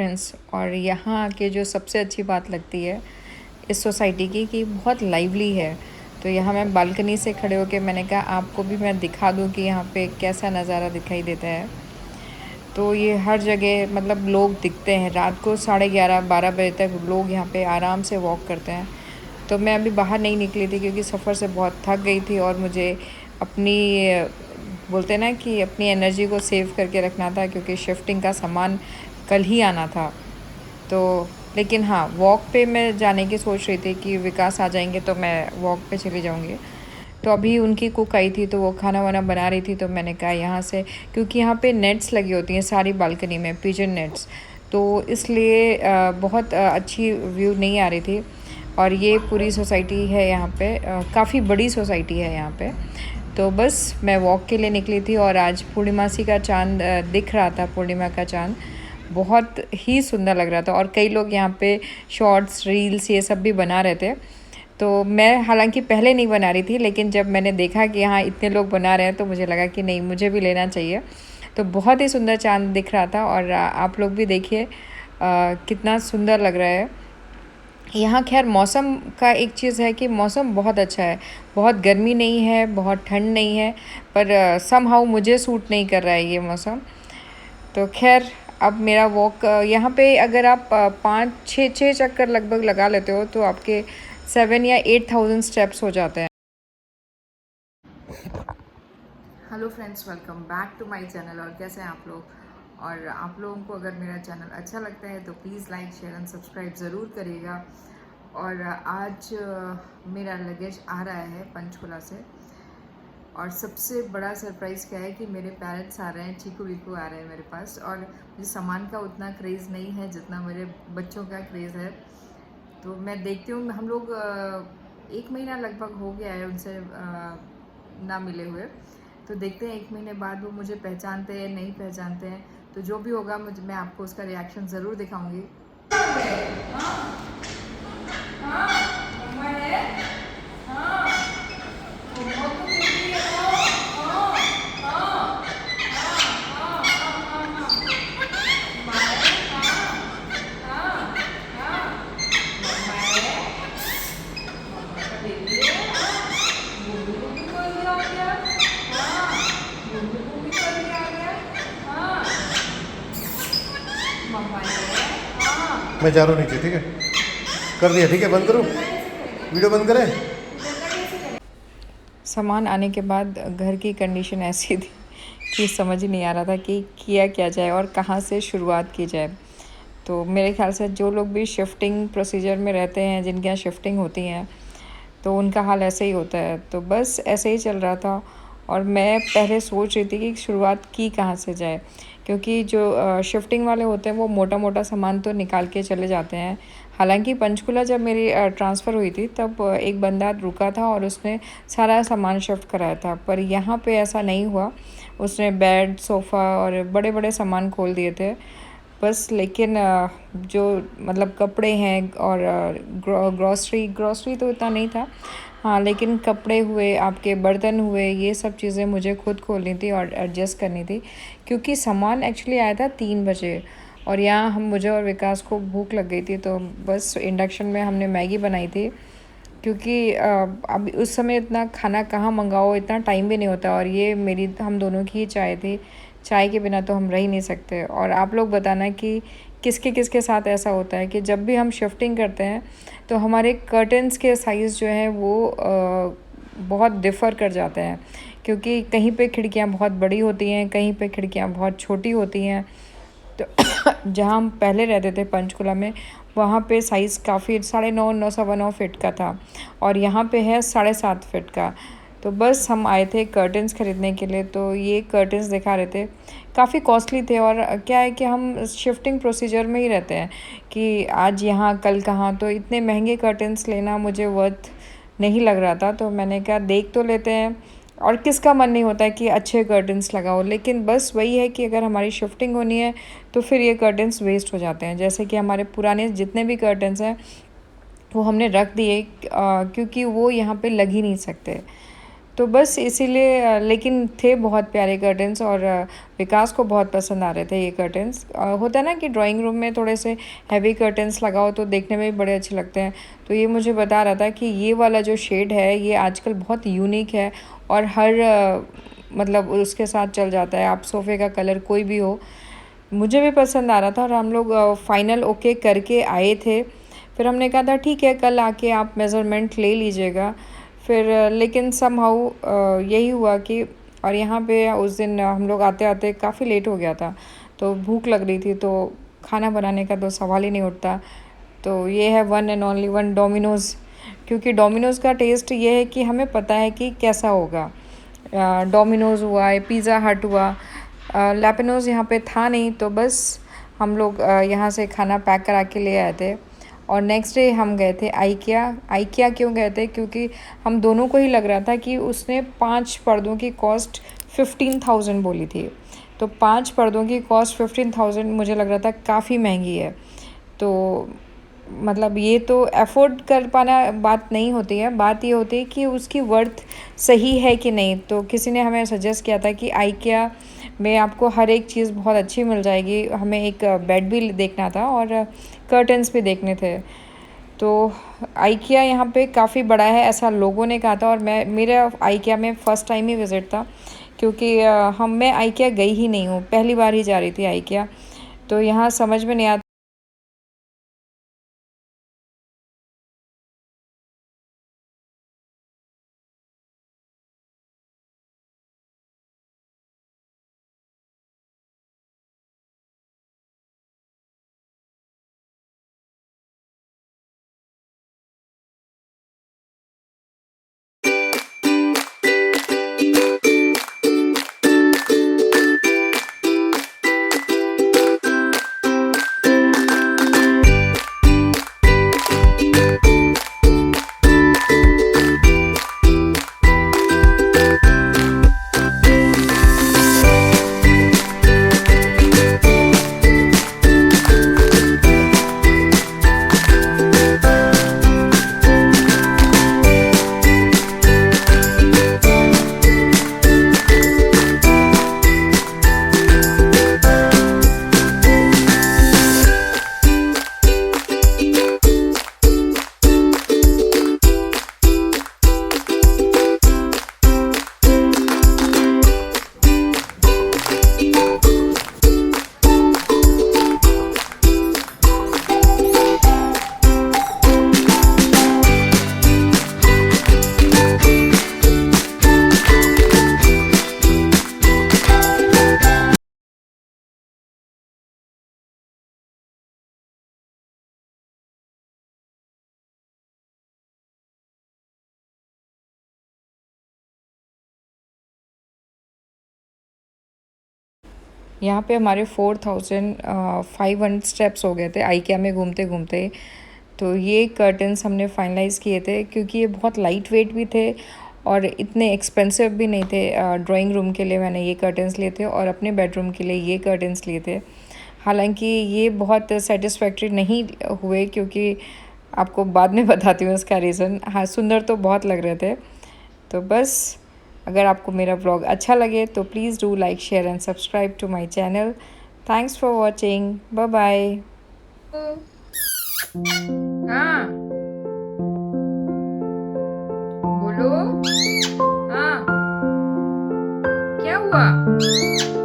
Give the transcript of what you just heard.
Friends, और यहाँ आके जो सबसे अच्छी बात लगती है इस सोसाइटी की कि बहुत लाइवली है। तो यहाँ मैं बालकनी से खड़े होकर मैंने कहा आपको भी मैं दिखा दूँ कि यहाँ पे कैसा नज़ारा दिखाई देता है। तो ये हर जगह मतलब लोग दिखते हैं, रात को 11:30-12 बजे तक लोग यहाँ पे आराम से वॉक करते हैं। तो मैं अभी बाहर नहीं निकली थी क्योंकि सफ़र से बहुत थक गई थी और मुझे अपनी बोलते हैं ना कि अपनी एनर्जी को सेव करके रखना था, क्योंकि शिफ्टिंग का सामान कल ही आना था। तो लेकिन हाँ, वॉक पे मैं जाने की सोच रही थी कि विकास आ जाएंगे तो मैं वॉक पे चली जाऊंगी। तो अभी उनकी कुक आई थी तो वो खाना वाना बना रही थी, तो मैंने कहा यहाँ से, क्योंकि यहाँ पे नेट्स लगी होती हैं सारी बालकनी में, पिजन नेट्स, तो इसलिए बहुत अच्छी व्यू नहीं आ रही थी। और ये पूरी सोसाइटी है यहाँ पे, काफ़ी बड़ी सोसाइटी है यहाँ पे। तो बस मैं वॉक के लिए निकली थी और आज पूर्णिमासी का चाँद दिख रहा था, पूर्णिमा का चाँद बहुत ही सुंदर लग रहा था। और कई लोग यहाँ पे शॉर्ट्स, रील्स ये सब भी बना रहे थे। तो मैं हालांकि पहले नहीं बना रही थी, लेकिन जब मैंने देखा कि यहाँ इतने लोग बना रहे हैं तो मुझे लगा कि नहीं, मुझे भी लेना चाहिए। तो बहुत ही सुंदर चाँद दिख रहा था और आप लोग भी देखिए कितना सुंदर लग रहा है। यहाँ खैर मौसम का एक चीज़ है कि मौसम बहुत अच्छा है, बहुत गर्मी नहीं है, बहुत ठंड नहीं है, पर समहाउ मुझे सूट नहीं कर रहा है ये मौसम। तो खैर अब मेरा वॉक यहाँ पे अगर आप 5-6 चक्कर लगभग लगा लेते हो तो आपके 7 या 8,000 स्टेप्स हो जाते हैं। Hello friends, welcome back to my channel. और कैसे हैं आप लोग? और आप लोगों को अगर मेरा चैनल अच्छा लगता है तो please like, share and subscribe ज़रूर करिएगा। और आज मेरा लगेज आ रहा है पंचकुला से, और सबसे बड़ा सरप्राइज़ क्या है कि मेरे पेरेंट्स आ रहे हैं, चीकू वीकू आ रहे हैं मेरे पास। और मुझे सामान का उतना क्रेज़ नहीं है जितना मेरे बच्चों का क्रेज़ है। तो मैं देखती हूँ, हम लोग 1 महीना लगभग हो गया है उनसे ना मिले हुए। तो देखते हैं 1 महीने बाद वो मुझे पहचानते हैं नहीं पहचानते हैं। तो जो भी होगा मैं आपको उसका रिएक्शन ज़रूर दिखाऊंगी। मैं जा रहा हूँ नीचे, ठीक है? कर दिया, ठीक है? बंद करूँ? वीडियो बंद करें? सामान आने के बाद घर की कंडीशन ऐसी थी कि समझ ही नहीं आ रहा था कि किया क्या जाए और कहाँ से शुरुआत की जाए। तो मेरे ख्याल से जो लोग भी शिफ्टिंग प्रोसीजर में रहते हैं, जिनके यहाँ शिफ्टिंग होती हैं, तो उनका हाल ऐसे ही होता है। तो बस ऐसे ही चल रहा था और मैं पहले सोच रही थी कि शुरुआत की कहाँ से जाए, क्योंकि जो शिफ्टिंग वाले होते हैं वो मोटा मोटा सामान तो निकाल के चले जाते हैं। हालांकि पंचकुला जब मेरी ट्रांसफ़र हुई थी तब एक बंदा रुका था और उसने सारा सामान शिफ्ट कराया था, पर यहाँ पे ऐसा नहीं हुआ। उसने बेड, सोफ़ा और बड़े बड़े सामान खोल दिए थे बस। लेकिन जो मतलब कपड़े हैं और ग्रॉसरी तो इतना नहीं था, हाँ, लेकिन कपड़े हुए, आपके बर्तन हुए, ये सब चीज़ें मुझे खुद खोलनी थी और एडजस्ट करनी थी, क्योंकि सामान एक्चुअली आया था 3 बजे और यहाँ मुझे और विकास को भूख लग गई थी। तो बस इंडक्शन में हमने मैगी बनाई थी, क्योंकि अब उस समय इतना खाना कहाँ मंगाओ, इतना टाइम भी नहीं होता। और ये हम दोनों की ही चाय थी, चाय के बिना तो हम रह ही नहीं सकते। और आप लोग बताना कि किसके किसके साथ ऐसा होता है कि जब भी हम शिफ्टिंग करते हैं तो हमारे कर्टन्स के साइज़ जो है वो बहुत डिफ़र कर जाते हैं, क्योंकि कहीं पे खिड़कियाँ बहुत बड़ी होती हैं, कहीं पे खिड़कियाँ बहुत छोटी होती हैं। तो जहाँ हम पहले रहते थे पंचकुला में, वहाँ पे साइज़ काफ़ी 9.5 9.15 फीट का था और यहाँ पे है 7.5 फीट का। तो बस हम आए थे कर्टन्स ख़रीदने के लिए, तो ये कर्टन्स दिखा रहे थे, काफ़ी कॉस्टली थे। और क्या है कि हम शिफ्टिंग प्रोसीजर में ही रहते हैं कि आज यहाँ कल कहाँ, तो इतने महंगे कर्टन्स लेना मुझे वर्थ नहीं लग रहा था। तो मैंने कहा देख तो लेते हैं, और किसका मन नहीं होता है कि अच्छे कर्टन्स लगाओ। लेकिन बस वही है कि अगर हमारी शिफ्टिंग होनी है तो फिर ये कर्टन्स वेस्ट हो जाते हैं। जैसे कि हमारे पुराने जितने भी कर्टन्स हैं वो हमने रख दिए, क्योंकि वो यहाँ पे लग ही नहीं सकते। तो बस इसीलिए लेकिन थे बहुत प्यारे कर्टन्स और विकास को बहुत पसंद आ रहे थे ये कर्टन्स। होता है ना कि ड्राइंग रूम में थोड़े से हैवी कर्टन्स लगाओ तो देखने में भी बड़े अच्छे लगते हैं। तो ये मुझे बता रहा था कि ये वाला जो शेड है ये आजकल बहुत यूनिक है और हर मतलब उसके साथ चल जाता है, आप सोफ़े का कलर कोई भी हो। मुझे भी पसंद आ रहा था और हम लोग फाइनल ओके करके आए थे। फिर हमने कहा था ठीक है कल आके आप मेज़रमेंट ले लीजिएगा। फिर लेकिन समहाउ यही हुआ कि और यहाँ पे उस दिन हम लोग आते आते काफ़ी लेट हो गया था, तो भूख लग रही थी, तो खाना बनाने का तो सवाल ही नहीं उठता। तो ये है one and only one Domino's, क्योंकि डोमिनोज़ का टेस्ट ये है कि हमें पता है कि कैसा होगा। डोमिनोज़ हुआ, पिज़्ज़ा हट हुआ, लैपिनोज़ यहाँ पे था नहीं, तो बस हम लोग यहाँ से खाना पैक करा के ले आए थे। और नेक्स्ट डे हम गए थे आइकिया। आइकिया क्यों गए थे? क्योंकि हम दोनों को ही लग रहा था कि उसने 5 पर्दों की कॉस्ट 15,000 बोली थी। तो 5 पर्दों की कॉस्ट 15,000 मुझे लग रहा था काफ़ी महंगी है। तो मतलब ये तो अफोर्ड कर पाना बात नहीं होती है, बात ये होती है कि उसकी वर्थ सही है कि नहीं। तो किसी ने हमें सजेस्ट किया था कि आइकिया में आपको हर एक चीज़ बहुत अच्छी मिल जाएगी। हमें एक बेड भी देखना था और कर्टन्स भी देखने थे। तो आइकिया यहाँ पे काफ़ी बड़ा है ऐसा लोगों ने कहा था, और मेरा आइकिया में फ़र्स्ट टाइम ही विज़िट था, क्योंकि मैं आइकिया गई ही नहीं हूँ, पहली बार ही जा रही थी आइकिया। तो यहाँ समझ में नहीं आता। यहाँ पे हमारे 4,500 स्टेप्स हो गए थे आइकिया में घूमते घूमते। तो ये कर्टन्स हमने फाइनलाइज़ किए थे, क्योंकि ये बहुत लाइट वेट भी थे और इतने एक्सपेंसिव भी नहीं थे। ड्राइंग रूम के लिए मैंने ये कर्टन्स लिए थे और अपने बेडरूम के लिए ये कर्टन्स लिए थे। हालांकि ये बहुत सेटिस्फैक्ट्री नहीं हुए, क्योंकि आपको बाद में बताती हूँ इसका रीज़न। हाँ, सुंदर तो बहुत लग रहे थे। तो बस अगर आपको मेरा व्लॉग अच्छा लगे तो please do like, share and subscribe to my channel. Thanks for watching, bye bye. हाँ बोलो। हाँ क्या हुआ?